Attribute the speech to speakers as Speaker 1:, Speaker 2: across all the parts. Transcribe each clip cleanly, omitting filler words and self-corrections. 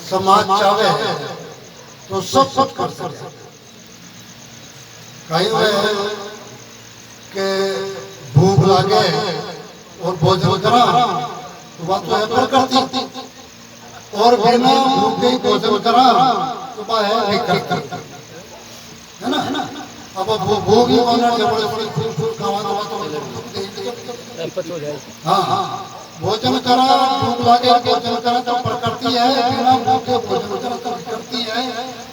Speaker 1: समाज चाहे तो सब कुछ कर सकते। कहीं हुए कि भूख लागे और भोजन करा तो बात तो है प्रकृति, और बिना भूखे ही भोजन करा तो बात है विकृति, है ना। अब भूख ही बना बड़े बड़े फूल खावा तो हाँ भोजन करा, भूख लागे भोजन करा तो प्रकृति है, बिना भूखे भोजन करा तो विकृति है।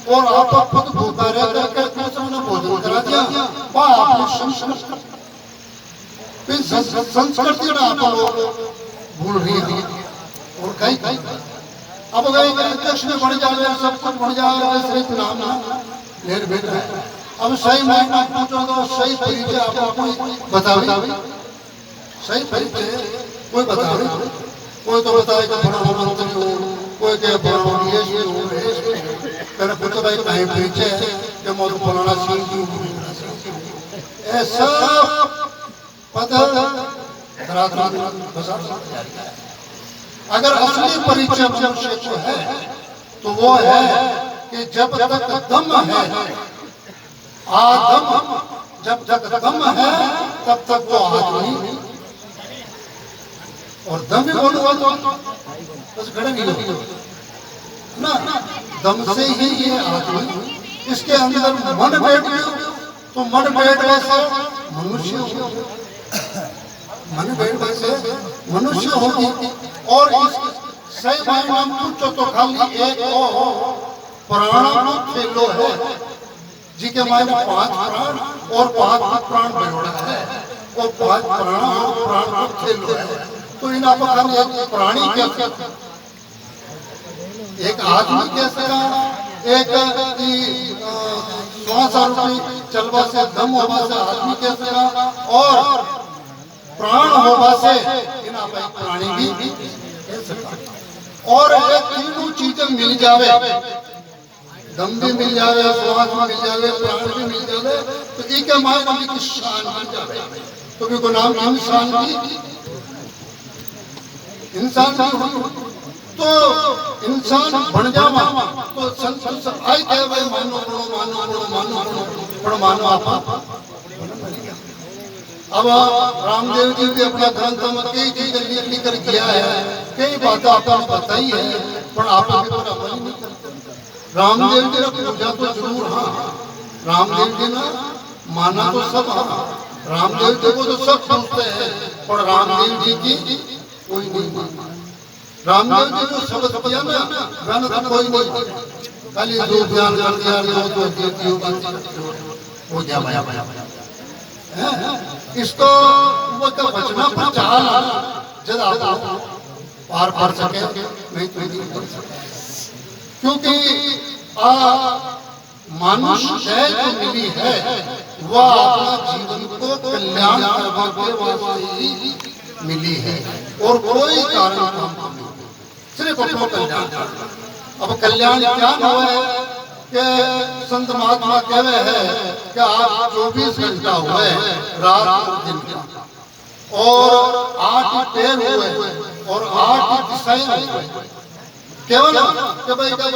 Speaker 1: और आप खुद भूखा रह करके दूसरों ने भोजन करा दिया, वह आपने संस्कृति ना आप लोग भूल रही है। और कहीं अब गए अध्यक्ष में बढ़ जाए, सब कुछ बढ़ जाए, सिर्फ नाम ना लेर भेट है। अब सही मायना पूछो तो सही परिचय आपको बताओ, सही परिचय कोई बताओ। कोई तो बताए कि बड़ा मंत्री हो, कोई के बड़ा डीएसपी हो, पहले पूछो भाई कहीं परिचय कि मोर फलाना सिंह जी ऐसा पता अगर असली परिचय मनुष्य को है तो वो है कि जब तक दम है, आदम जब तक दम है तब तक वो आदमी, और दम भी बोलूंगा तो बस खड़े नहीं होगी ना, दम से ही ये आदमी, इसके अंदर मन बैठ गया तो मन बैठने से मनुष्य हो, मन बैठने से मनुष्य होगी। और इस सही मायने में पूछो तो खाली एक प्राण खेलो है जी के मायने 5 प्राण और 5 प्राण बेरोड़ा है, और 5 प्राण को खेलो है। तो इन आप खाली एक प्राणी कैसे, एक आदमी कैसे, एक श्वास रूपी चलवा से दम होगा से आदमी कैसे, और प्राण होगा से इन आप प्राणी भी कैसे। और ये तीनों चीजें मिल जावे, दम भी मिल जावे, श्वास भी मिल जावे, प्राण भी मिल जावे, तो एक मायने की शान बन जावे। तो भी को नाम इंसान भी, इंसान भी तो इंसान बन जावा तो संत आई कहे भाई मानो बड़ो मानो बड़ो मानो बड़ो मानो आप। अब रामदेव जी भी अपना ग्रंथ में कई चीजें लिख कर किया है, कई बातें आपको बताई है, पर आप रामदेव जी ने पूजा तो जरूर, हाँ रामदेव जी ने माना तो सब, हाँ रामदेव जी को तो सब पूछते हैं, पर रामदेव जी की कोई नहीं माना। रामदेव जी जो शब्द किया ना गाना तो कोई नहीं, खाली दो ज्ञान कर दिया हो गया भया भया इसको वो तो बचना पर चाल जब आप पार पड़ सके नहीं तो नहीं पड़ सके, क्योंकि मनुष्य जो मिली है वह अपना जीवन को कल्याण करने के वास्ते ही मिली है, और कोई कारण काम नहीं, सिर्फ अपना कल्याण। अब कल्याण क्या हुआ है कि संत महात्मा कह रहे हैं कि आप 24 घंटा हुए रात और दिन का, और 8 पैर हुए और 8 दिशाएं हुए, केवल कि भाई क्या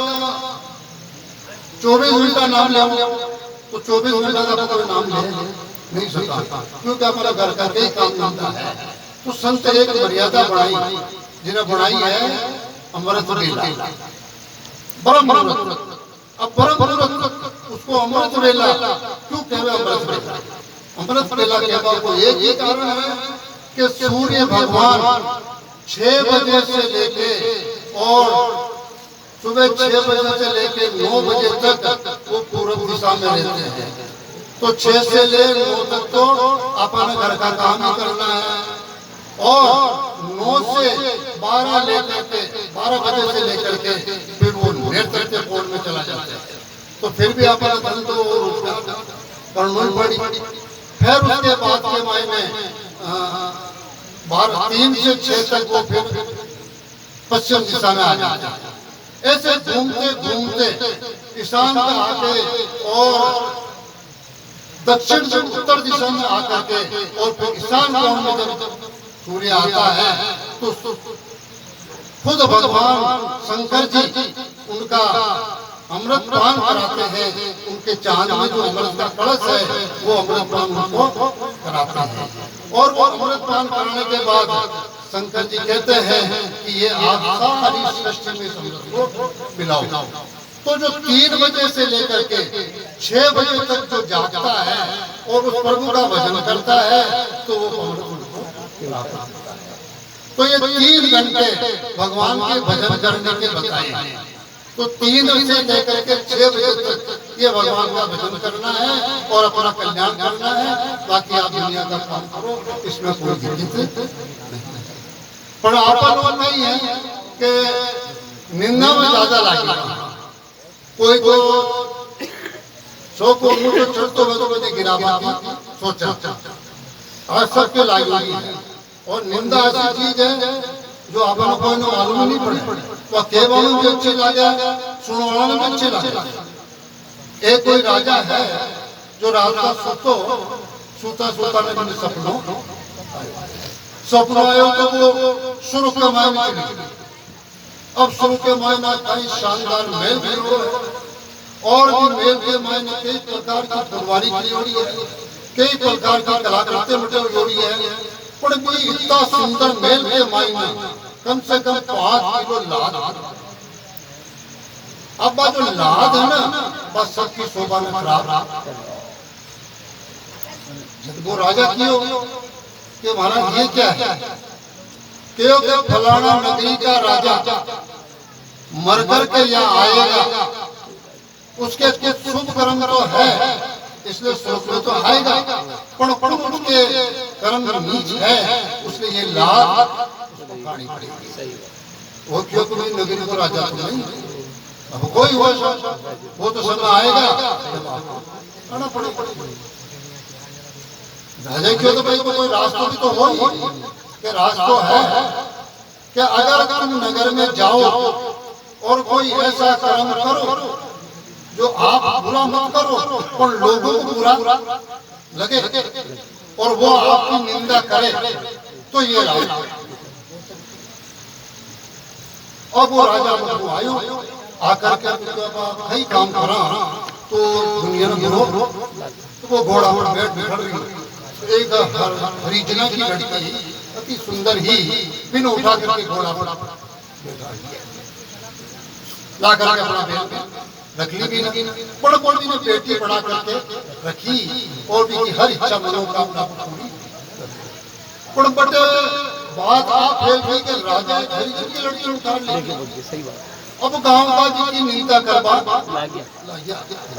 Speaker 1: 24 घंटा नाम ले तो 24 घंटा का कोई नाम ले नहीं सकता, क्योंकि हमारा घर का कई काम होता है। तो संत एक मर्यादा बढ़ाई, जिन्हें बढ़ाई है अमृत वेला, ब्रह्म मुहूर्त। अब ब्रह्म मुहूर्त उसको अमृत वेला क्यों कहते हैं? अमृत वेला, अमृत वेला कहने का एक ही कारण है कि सूर्य भगवान 6 बजे से लेके और सुबह 6 बजे से लेके 9 बजे तक वो पूर्व दिशा में रहते हैं। तो 6 से ले 9 तक तो अपने घर का काम ही करना है, और 9 से 12 लेकर के 12 बजे से लेकर के फिर वो नृत्य के कोण में चला जाता है। तो फिर भी अपना धन तो रोजगार करना ही पड़ी। फिर उसके बाद के मायने 3 से 6 तक वो फिर पश्चिम दिशा में आ जाता है। ऐसे घूमते घूमते ईशान में आके और दक्षिण से उत्तर दिशा में आकर के और फिर ईशान कोण में जब सूर्य आता है तो खुद भगवान शंकर जी उनका अमृत पान कराते हैं, उनके चांद में जो अमृत का कलश है वो अमृत पान उनको कराते हैं। और वो अमृत पान कराने के बाद शंकर जी कहते हैं कि ये आप सारी सृष्टि में अमृत को पिलाओ। तो जो 3 बजे से लेकर के 6 बजे तक जो जागता है और उस प्रभु का भजन करता है तो वो अमृत उनको पिलाता है। तो ये 3 घंटे भगवान के भजन करने के बताए हैं। तो 3 से लेकर के 6 बजे तक ये भगवान का भजन करना है और अपना कल्याण करना है। बाकी आप दुनिया का काम करो, इसमें कोई दिक्कत नहीं। पर आपन नहीं है कि निंदा में ज्यादा लागेगा। कोई को 100 को मुझे चढ़ते हुए गिरावा की सोचा आज सबके लागी है। और निंदा ऐसी चीज है जो आपको कोई मालूम नहीं पड़े, तो केवल भी अच्छे लगे, सुनवाने में अच्छे लगे। एक कोई राजा है जो रात का सोता में मैंने सपना आयो तो वो शुरू के माय में चली। अब शुरू के माय में कई शानदार महल भी हो और भी महल के माय में कई प्रकार की फुलवारी की जोड़ी है, कई प्रकार की कलाकृति मटे जोड़ी है। पर कोई इतना सुंदर महल के माय में कम से कम 5 किलो लाद। अब जो लाद है ना बस सबकी शोभा में खराब। जब वो राजा क्यों कि महाराज ये क्या है क्यों कि फलाना नगरी का राजा मर कर के यहाँ आएगा, उसके कुछ शुभ कर्म तो है इसलिए सुख में तो आएगा, पर उसके कर्म नीच है उसलिए ये लाद खानी पड़ेगी। वो क्यों कोई नगरी को राजा तो नहीं, अब कोई हो वो तो समय आएगा खाना पड़ेगा। राजा क्यों तो भाई कोई रास्ता भी तो हो ही कि रास्ता है कि अगर तुम नगर में जाओ और कोई ऐसा कर्म करो जो आप बुरा मत करो और लोगों को बुरा लगे और वो आपकी निंदा करे तो ये राजा। अब वो राजा को आयो आकर के कई काम करा तो दुनिया में तो वो घोड़ा पर बैठ रही एक हरिजना की लड़की अति सुंदर ही बिन उठा करके घोड़ा पर ला करके अपना रख ली भी नहीं। बड़े बड़ी ने पेटी बना करके रखी और भी हर इच्छा मनोकामना पूरी। पर बटे बात आप फैल गई कि राजा हरिजन की लड़की उठा ली। सही बात। अब गांव का जी की निंदा करवा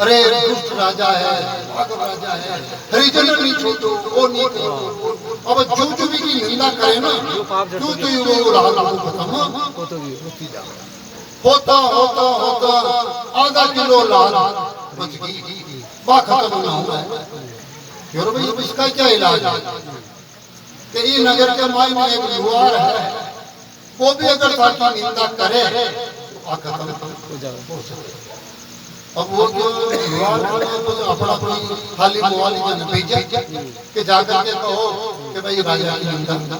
Speaker 1: अरे दुष्ट राजा है, पागल राजा है, हरिजन नहीं छोड़ो वो नहीं करो। अब जो भी की निंदा करे ना जो तो वो राज को खत्म होता होता होता आधा किलो लाल बच गई, बात खत्म ना हुआ है। क्यों भाई इसका क्या इलाज है कि ये नगर के माय में एक युवार है वो भी अगर साकी निंदा करे तो खत्म हो जाए। अब वो जो युवार अपना कोई खाली मोवाली जन भेजा कि जाकर के कहो कि भाई राजा की निंदा।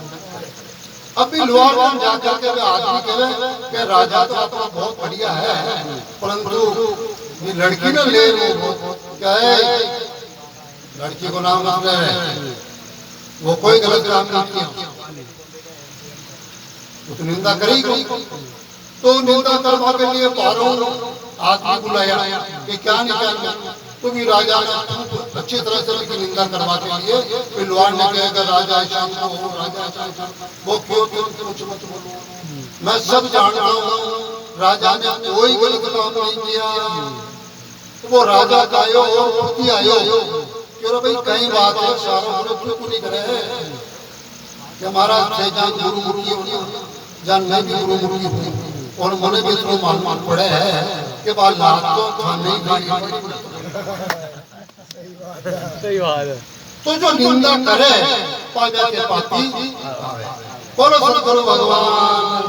Speaker 1: अभी लोहार जाकर के आदमी कहे कि राजा तो आपका बहुत बढ़िया है परंतु ये लड़की ना ले लो क्या है लड़की को नाम रख रहे हैं वो कोई गलत काम नहीं किया तो निंदा करेगी। तो निंदा करवा के लिए बारों आदमी बुलाया कि क्या निकालना तो भी राजा ने अच्छी तरह से उनकी निंदा करवा के लिए लोहार ने कहेगा राजा शाम को हो राजा वो क्यों कुछ मत बोलो मैं सब जानता हूँ राजा ने कोई गलत काम नहीं किया। तो वो राजा का आयो और मूर्ति आयो क्यों भाई कई बात है सारा क्यों नहीं करे कि हमारा जान गुरु मुखी जान मैं भी गुरु मुखी हूँ और मैंने भी तो मान पड़े है कि बाल लात तो खाने ही खानी सही बात है। तो जो निंदा करे पाजा के पाती बोलो सतगुरु भगवान।